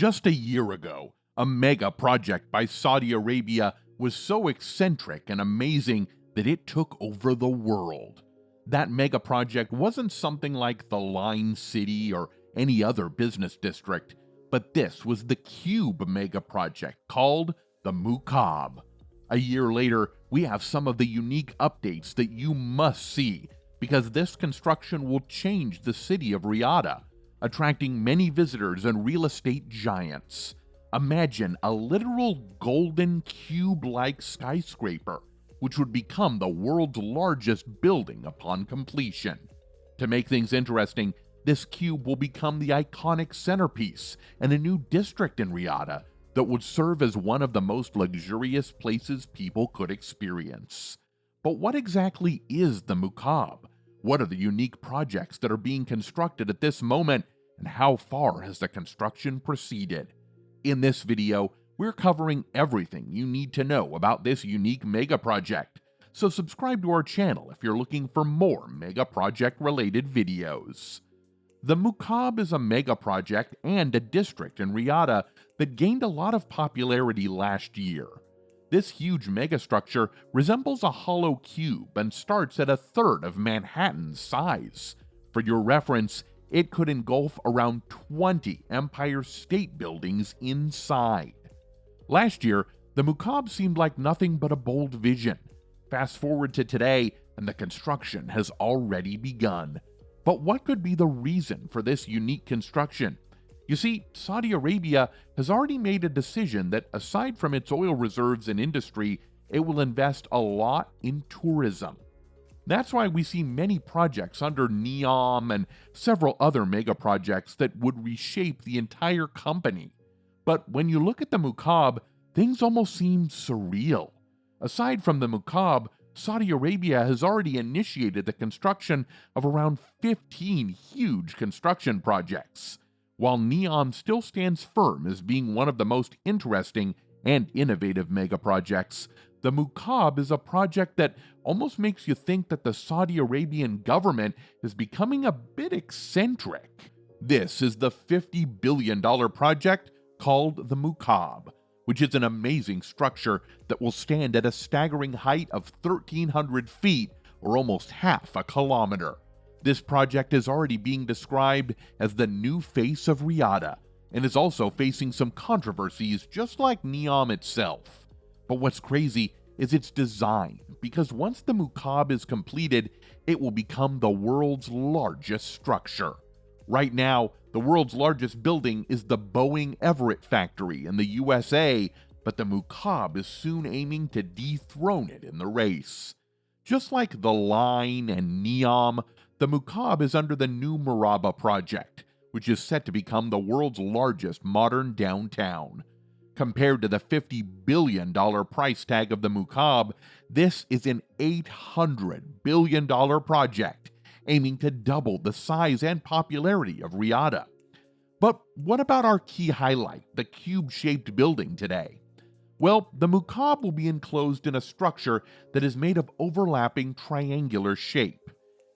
Just a year ago, a mega project by Saudi Arabia was so eccentric and amazing that it took over the world. That mega project wasn't something like the Line City or any other business district, but this was the Cube mega project called the Mukaab. A year later, we have some of the unique updates that you must see because this construction will change the city of Riyadh, attracting many visitors and real estate giants. Imagine a literal golden cube-like skyscraper, which would become the world's largest building upon completion. To make things interesting, this cube will become the iconic centerpiece in a new district in Riyadh that would serve as one of the most luxurious places people could experience. But what exactly is the Mukaab? What are the unique projects that are being constructed at this moment, and how far has the construction proceeded? In this video, we're covering everything you need to know about this unique mega project, so subscribe to our channel if you're looking for more mega project related videos. The Mukaab is a mega project and a district in Riyadh that gained a lot of popularity last year. This huge megastructure resembles a hollow cube and starts at a third of Manhattan's size. For your reference, it could engulf around 20 Empire State Buildings inside. Last year, the Mukaab seemed like nothing but a bold vision. Fast forward to today, and the construction has already begun. But what could be the reason for this unique construction? You see, Saudi Arabia has already made a decision that aside from its oil reserves and industry, it will invest a lot in tourism. That's why we see many projects under NEOM and several other mega projects that would reshape the entire company. But when you look at the Mukaab, things almost seem surreal. Aside from the Mukaab, Saudi Arabia has already initiated the construction of around 15 huge construction projects. While NEOM still stands firm as being one of the most interesting and innovative mega projects, the Mukaab is a project that almost makes you think that the Saudi Arabian government is becoming a bit eccentric. This is the $50 billion project called the Mukaab, which is an amazing structure that will stand at a staggering height of 1,300 feet or almost half a kilometer. This project is already being described as the new face of Riyadh and is also facing some controversies just like NEOM itself. But what's crazy is its design, because once the Mukaab is completed, it will become the world's largest structure. Right now, the world's largest building is the Boeing Everett factory in the USA, but the Mukaab is soon aiming to dethrone it in the race. Just like the Line and NEOM, the Mukaab is under the new Murabba project, which is set to become the world's largest modern downtown. Compared to the $50 billion price tag of the Mukaab, this is an $800 billion project, aiming to double the size and popularity of Riyadh. But what about our key highlight, the cube-shaped building today? Well, the Mukaab will be enclosed in a structure that is made of overlapping triangular shape.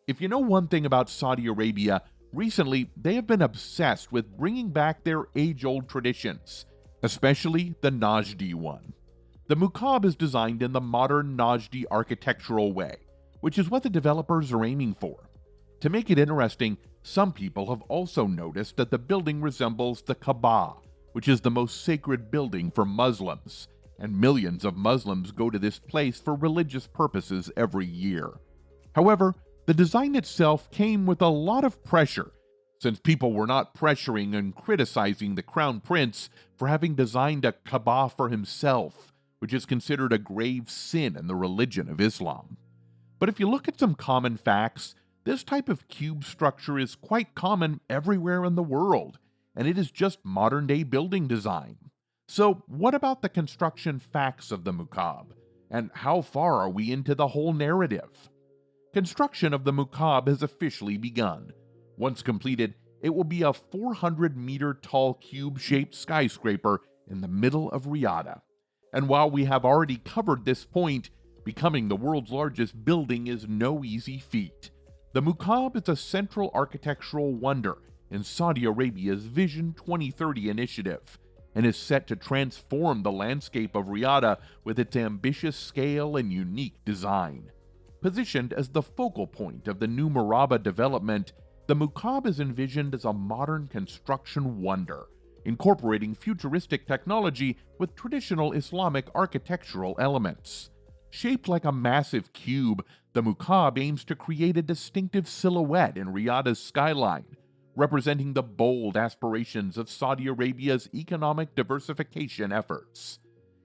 If you know one thing about Saudi Arabia, recently they have been obsessed with bringing back their age-old traditions, especially the Najdi one. The Mukaab is designed in the modern Najdi architectural way, which is what the developers are aiming for. To make it interesting, some people have also noticed that the building resembles the Kaaba, which is the most sacred building for Muslims, and millions of Muslims go to this place for religious purposes every year. However, the design itself came with a lot of pressure, since people were not pressuring and criticizing the Crown Prince for having designed a Kaaba for himself, which is considered a grave sin in the religion of Islam. But if you look at some common facts, this type of cube structure is quite common everywhere in the world, and it is just modern-day building design. So what about the construction facts of the Mukaab, and how far are we into the whole narrative? Construction of the Mukaab has officially begun. Once completed, it will be a 400-meter-tall cube-shaped skyscraper in the middle of Riyadh. And while we have already covered this point, becoming the world's largest building is no easy feat. The Mukaab is a central architectural wonder in Saudi Arabia's Vision 2030 initiative and is set to transform the landscape of Riyadh with its ambitious scale and unique design. Positioned as the focal point of the new Murabba development, the Mukaab is envisioned as a modern construction wonder, incorporating futuristic technology with traditional Islamic architectural elements. Shaped like a massive cube, the Mukaab aims to create a distinctive silhouette in Riyadh's skyline, representing the bold aspirations of Saudi Arabia's economic diversification efforts.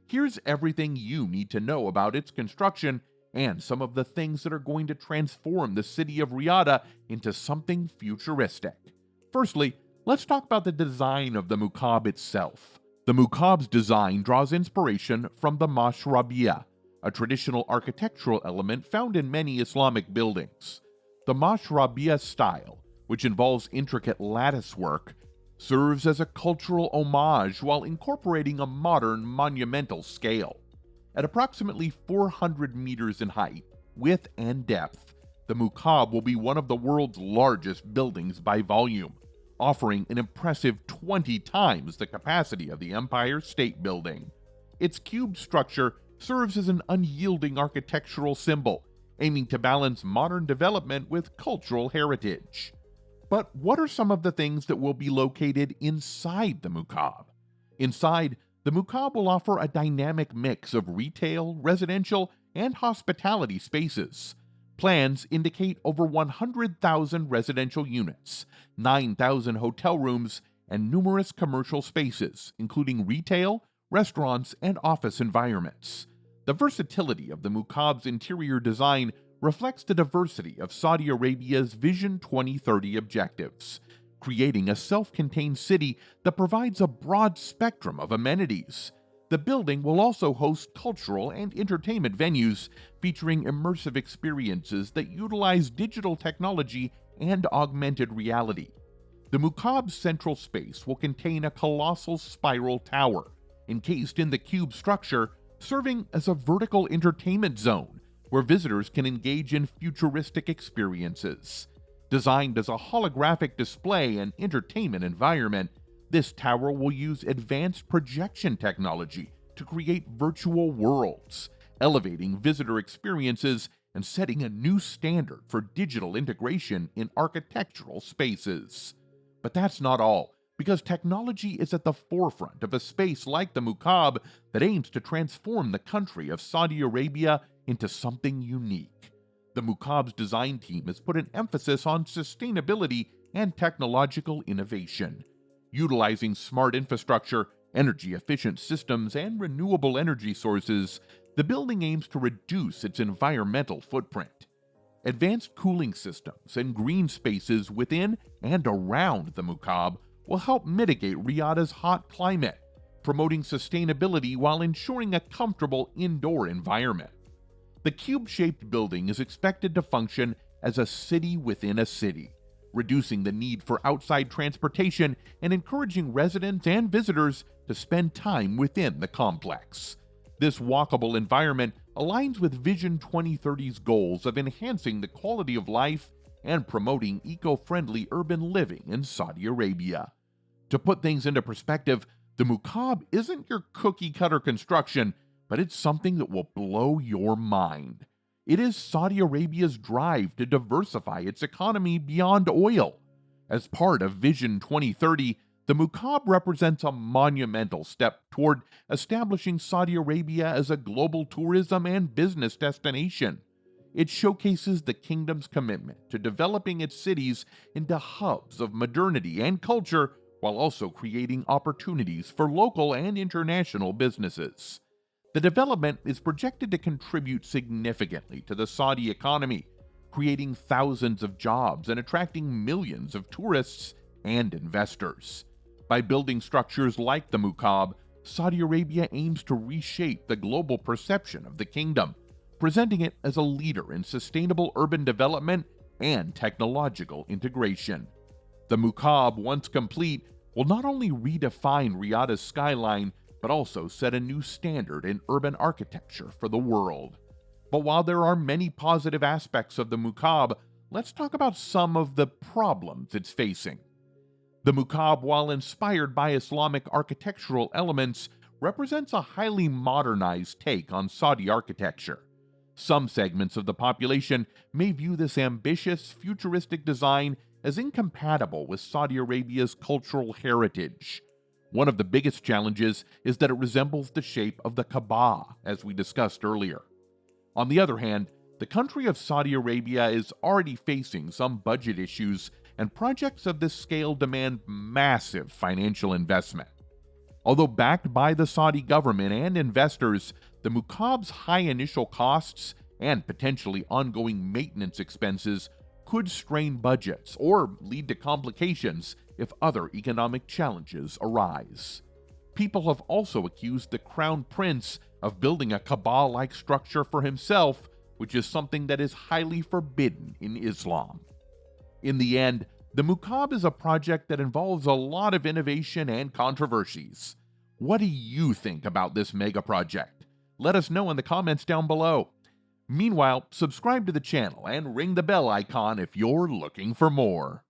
Here's everything you need to know about its construction and some of the things that are going to transform the city of Riyadh into something futuristic. Firstly, let's talk about the design of the Mukaab itself. The Mukaab's design draws inspiration from the Murabba, a traditional architectural element found in many Islamic buildings. The Murabba style, which involves intricate lattice work, serves as a cultural homage while incorporating a modern monumental scale. At approximately 400 meters in height, width, and depth, the Mukaab will be one of the world's largest buildings by volume, offering an impressive 20 times the capacity of the Empire State Building. Its cube structure serves as an unyielding architectural symbol, aiming to balance modern development with cultural heritage. But what are some of the things that will be located inside the Mukaab? Inside, the Mukaab will offer a dynamic mix of retail, residential, and hospitality spaces. Plans indicate over 100,000 residential units, 9,000 hotel rooms, and numerous commercial spaces, including retail, restaurants, and office environments. The versatility of the Mukaab's interior design reflects the diversity of Saudi Arabia's Vision 2030 objectives, creating a self-contained city that provides a broad spectrum of amenities. The building will also host cultural and entertainment venues featuring immersive experiences that utilize digital technology and augmented reality. The Mukaab's central space will contain a colossal spiral tower, encased in the cube structure, serving as a vertical entertainment zone where visitors can engage in futuristic experiences. Designed as a holographic display and entertainment environment, this tower will use advanced projection technology to create virtual worlds, elevating visitor experiences and setting a new standard for digital integration in architectural spaces. But that's not all, because technology is at the forefront of a space like the Mukaab that aims to transform the country of Saudi Arabia into something unique. The Mukaab's design team has put an emphasis on sustainability and technological innovation. Utilizing smart infrastructure, energy-efficient systems, and renewable energy sources, the building aims to reduce its environmental footprint. Advanced cooling systems and green spaces within and around the Mukaab will help mitigate Riyadh's hot climate, promoting sustainability while ensuring a comfortable indoor environment. The cube-shaped building is expected to function as a city within a city, reducing the need for outside transportation and encouraging residents and visitors to spend time within the complex. This walkable environment aligns with Vision 2030's goals of enhancing the quality of life and promoting eco-friendly urban living in Saudi Arabia. To put things into perspective, the Mukaab isn't your cookie-cutter construction, but it's something that will blow your mind. It is Saudi Arabia's drive to diversify its economy beyond oil. As part of Vision 2030, the Mukaab represents a monumental step toward establishing Saudi Arabia as a global tourism and business destination. It showcases the kingdom's commitment to developing its cities into hubs of modernity and culture while also creating opportunities for local and international businesses. The development is projected to contribute significantly to the Saudi economy, creating thousands of jobs and attracting millions of tourists and investors. By building structures like the Mukaab, Saudi Arabia aims to reshape the global perception of the kingdom, presenting it as a leader in sustainable urban development and technological integration. The Mukaab, once complete, will not only redefine Riyadh's skyline, but also set a new standard in urban architecture for the world. But while there are many positive aspects of the Mukaab, let's talk about some of the problems it's facing. The Mukaab, while inspired by Islamic architectural elements, represents a highly modernized take on Saudi architecture. Some segments of the population may view this ambitious, futuristic design as incompatible with Saudi Arabia's cultural heritage. One of the biggest challenges is that it resembles the shape of the Kaaba, as we discussed earlier. On the other hand, the country of Saudi Arabia is already facing some budget issues, and projects of this scale demand massive financial investment. Although backed by the Saudi government and investors, the Mukaab's high initial costs and potentially ongoing maintenance expenses could strain budgets or lead to complications if other economic challenges arise. People have also accused the Crown Prince of building a Kaaba-like structure for himself, which is something that is highly forbidden in Islam. In the end, the Mukaab is a project that involves a lot of innovation and controversies. What do you think about this mega project? Let us know in the comments down below. Meanwhile, subscribe to the channel and ring the bell icon if you're looking for more.